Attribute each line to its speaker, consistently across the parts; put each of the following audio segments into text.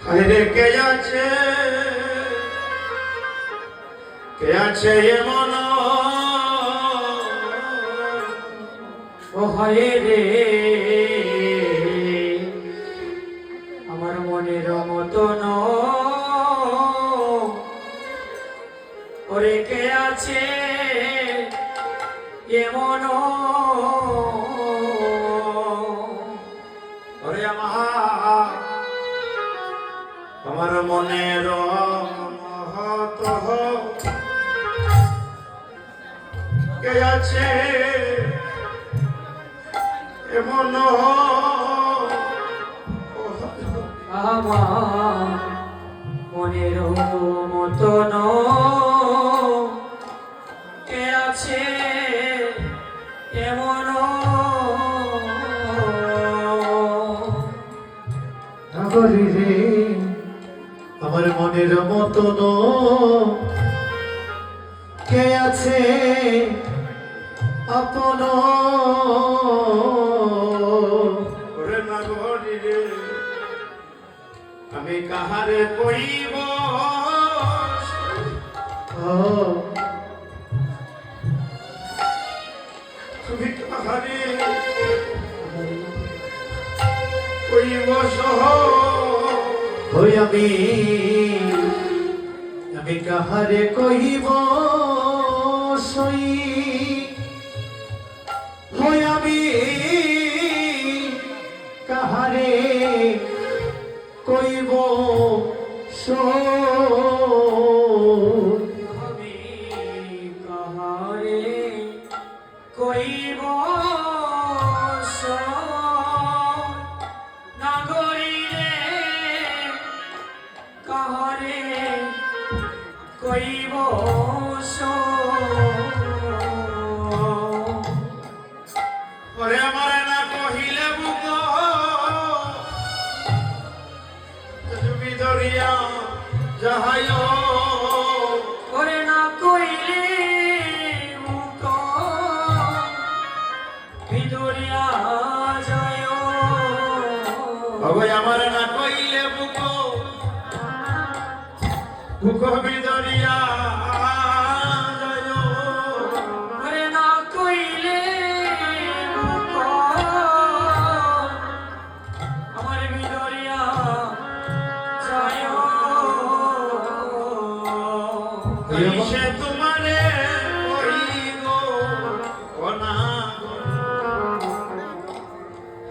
Speaker 1: আরে কে আছে এমন ও হয় রে আমার মনের মতন ওরে কে আছে এমন ওরে আমার মনের মহত কে আছে এমন আমার মনের মতন কে আছে এমন
Speaker 2: নগরী রে আমার মনের মতন কে আছে আপন
Speaker 1: ওরে নগরী রে আমি কাহারে কইব তুমি কাহারে কইব সহ
Speaker 2: হই আমি কাহারে কহিব সই হই আমি কাহারে কইব সই
Speaker 1: আমি কাহারে কইব নগরী রে কাহারে কইব ওরে আমার না কহিলে বুক তুমি দরিয়া যাহাই ওরে না কইলে বুক ভিতরিয়া যায় ওই আমার না কইলে বুক বুক ভিতরিয়া যায় ওরে না কইলে বুক আমার ভিতরিয়া যায় সে তোমারে কইব না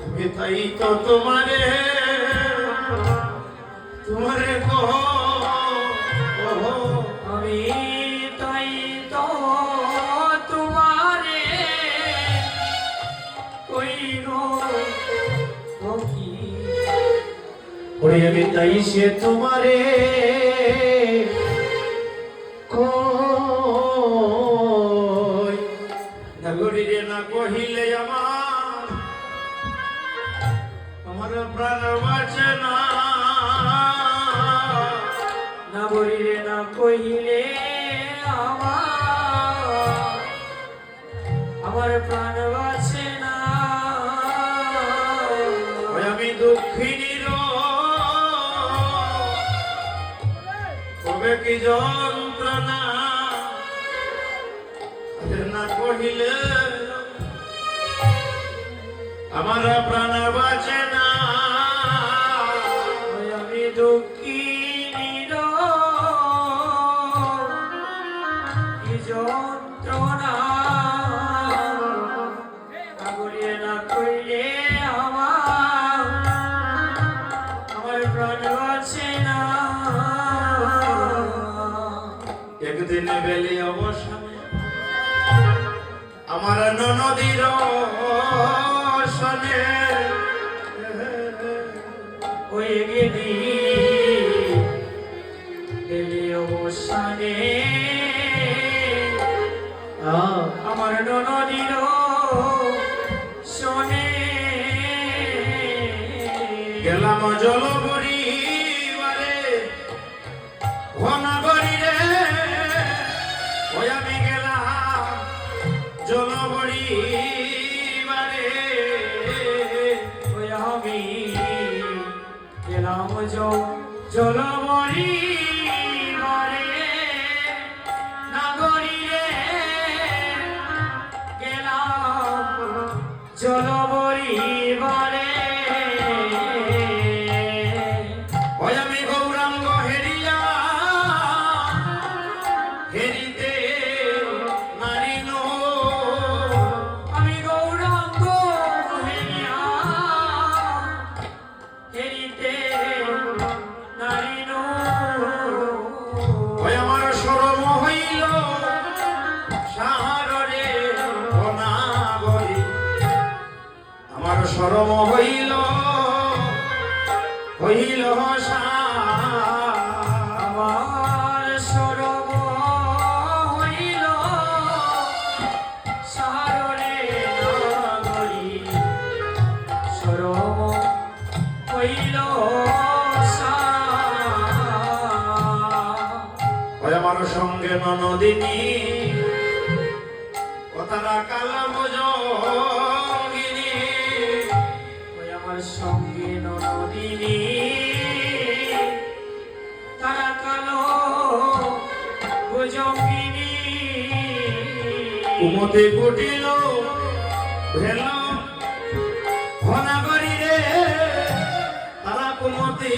Speaker 1: আমি তাই তো তোমারে কহ আমি তাই তো তোমারে কইব
Speaker 2: ওরে আমি তাই সে তোমারে কই
Speaker 1: নগরী রে না কহিলে আমার প্রাণ বাঁচে না নগরী রে না কহিলে আমার প্রাণ বাঁচে না আমি দুঃখিনীর কবে কি যন্ত্রণা না কহিলে আমার প্রাণ বাঁচে না আমি দুঃখিনীর কি যন্ত্রণা আগলিয়ে না কইলে আমার প্রাণ বাঁচে না একদিন বেলি অবসানে আমার ননদীর সনে হয়ে গেলি বেলি অবসানে আমার ননদীর সনে গেলাম জলবরি ঘনগরি রে ওই আমি গেলাম জলবরি ওই আমি গেলাম জলবরি বারে নাগরী রে গেলাম জলবরি বারে ওই আমি গৌরাঙ্গ হেরিয়া হেরিতে নারিন আমি গৌরাঙ্গ হেরিয়া হেরিতে নারিন ওই আমার শরম হইল সাহারে অনাগরি আমার শরম হইল হইল আমার শরম হইল সাহারে নাগরি শরম হইল ওই আমার সঙ্গে ননদিনী কথারা কালাম জঙ্গিনী ওই আমার সঙ্গে ননদিনী তারা কালো জঙ্গিনী কুমতে কুটিল ভেল ঘনাগরি রে তারা কুমতি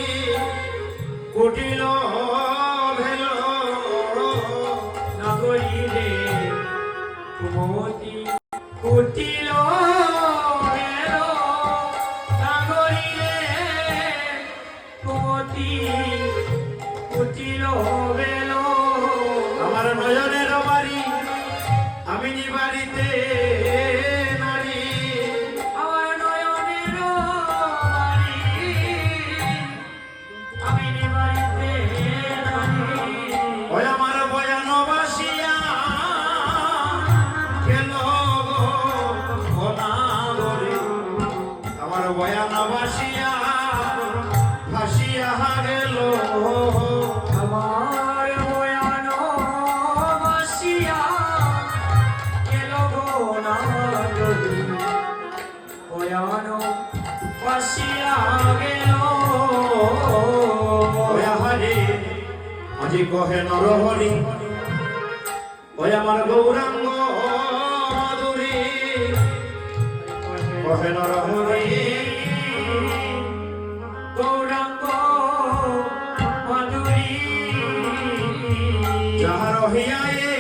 Speaker 1: কুটিল ভেল নাগরী রে কুমতি কুটিল ভেল নাগরী রে কুমতি কুটিল ভেল আমার নয়নের বাড়ি আমি নিবাড়িতে নারী আমার নয়নের বাড়ি আমি নিবাড়িতে নারী ওই আমার বয়ান বাসিয়া গেল ঘনাগরে আমার বয়ান বাসিয়া ভাসিয়া গেল আমার বয়ান বাসিয়া গেল ঘনাগরে বয়ান বাসিয়া গেল হরে আজি কহে নরহরি ওই আমার গৌরাঙ্গ মাধুরী কহে নরহরি গৌরাঙ্গ মাধুরী যাহার হিয়ায়ে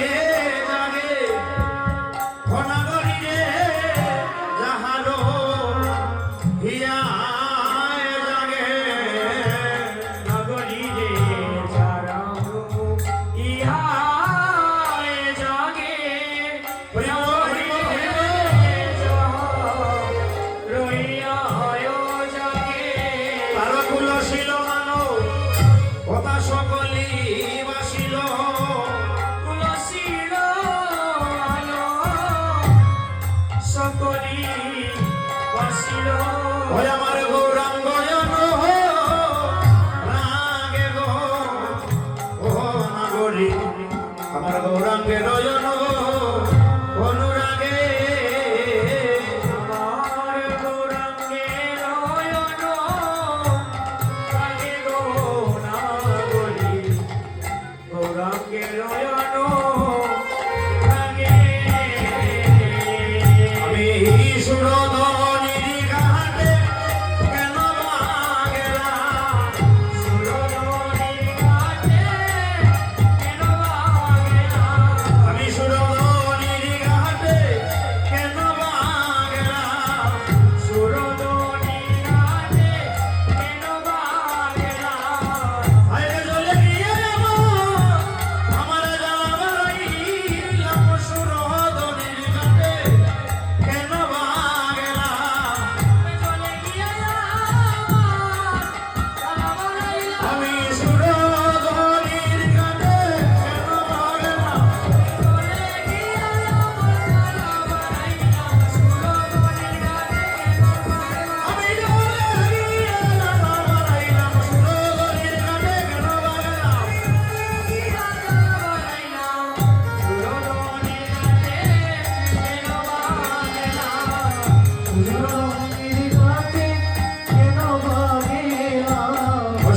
Speaker 1: জাগে ঘনাগরি রে যাহার হিয়ায়ে জাগে নাগরী রে যারা ইহায়ে জাগে তুলসিল মানো কথা সকলি বাসিল তুলসিল মানো সকলি বাসিল ওই আমার গৌরাঙ্গ রাগে গো ও নাগরী আমার গৌরাঙ্গের নয়ন অনুরাগে আমার গৌরাঙ্গের নয়ন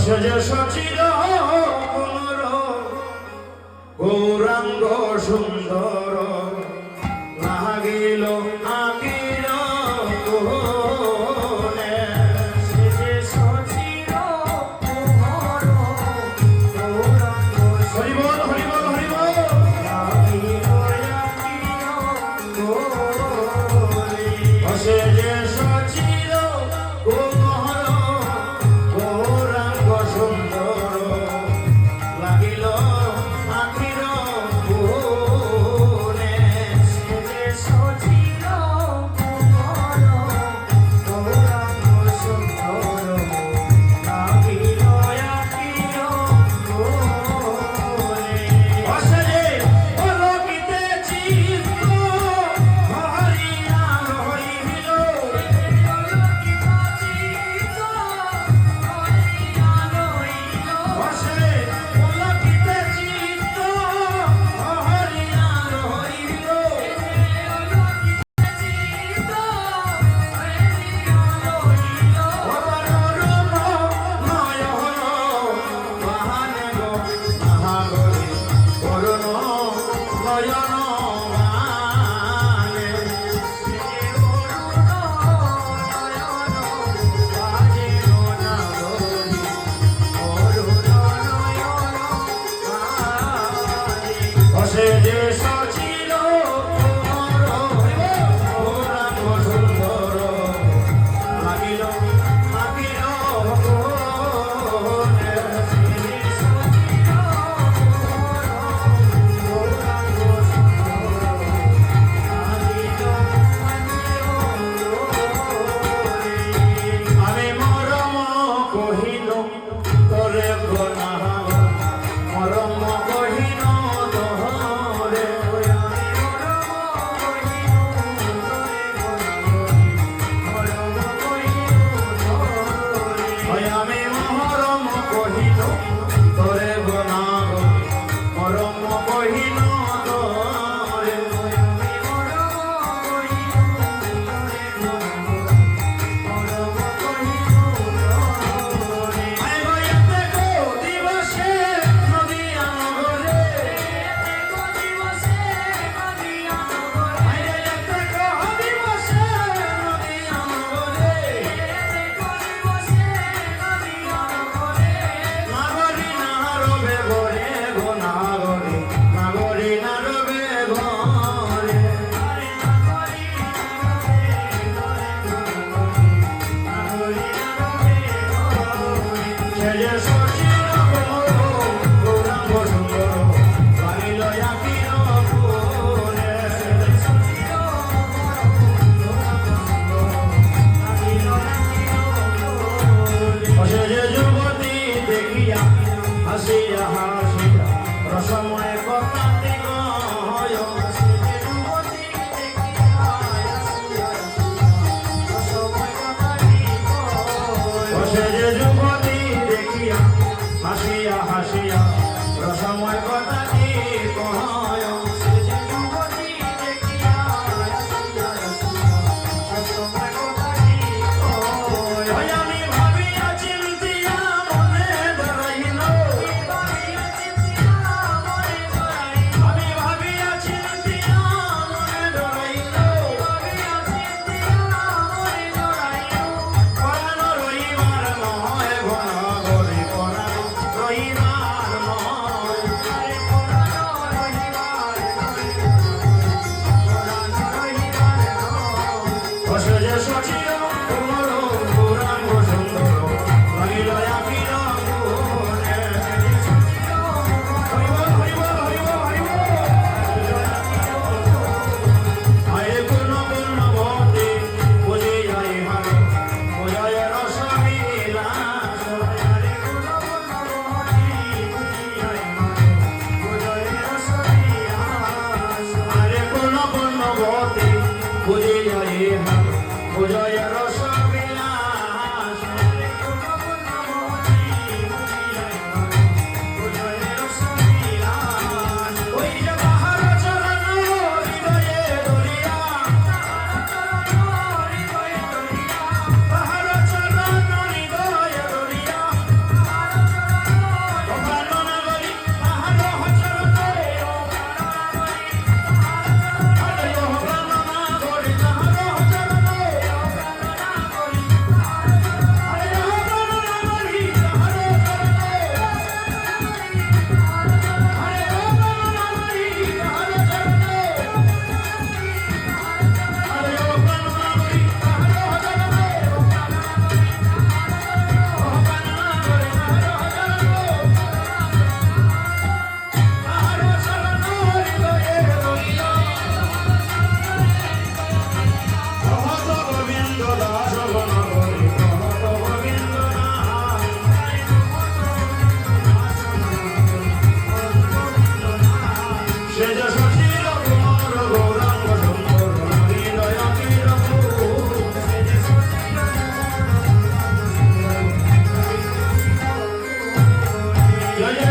Speaker 1: অসজ সচির কোমর গৌরাঙ্গ সুন্দর লাগিল আকির কোলে
Speaker 2: সেজে সচির কোমর গৌরাঙ্গ
Speaker 1: হরি বল হরি বল হরি বল
Speaker 2: লাগিল আকির কোলে
Speaker 1: অসজ সচির কোমর গৌরাঙ্গ সুন্দর লাগিল আখির কোলে
Speaker 2: সেজে সচির কোমর গৌরাঙ্গ সুন্দর লাগিল আকির কোলে
Speaker 1: অসজে অলকিতে চিত্ত হরিয়া হইল অসে অলকিতে চিত্ত হরিয়া হইল অবরণ নয়ন মহানগ মহাগরি করুণ নয়ন গানে অসে যে সচিল গৌরাঙ্গ সুন্দর লাগিল আকির কোলে আমি মরম কহিল তোরে গোনা মরম কহিল তোরে আমি মরম কহিল তোরে গোনা মরম কহিল তোরে আই গয়াতে গো দিবসে নদী আমরে আই গয়াতে গো দিবসে নদী আমরে নাগরি নারবে ঘরে গো নাগরি নারবে ঘরে সেজে সচির কোমর গৌরাঙ্গ সুন্দর লাগিল আকির কোলে সেজে যুবতী দেখিয়া হাসিয়া হাসিয়া রসময় কথাটি গয় সেজে যুবতী দেখিয়া হাসিয়া রসময় কথাটি গয় সেজে যুবতী দেখিয়া হাসিয়া হাসিয়া রসময় কথাটি কয় সেজে যুবতী দেখিয়া হাসিয়া হাসিয়া রসময় কথাটি কয় আমি ভাবিয়া চিন্তিয়া মনে ধরাইল জয় জয়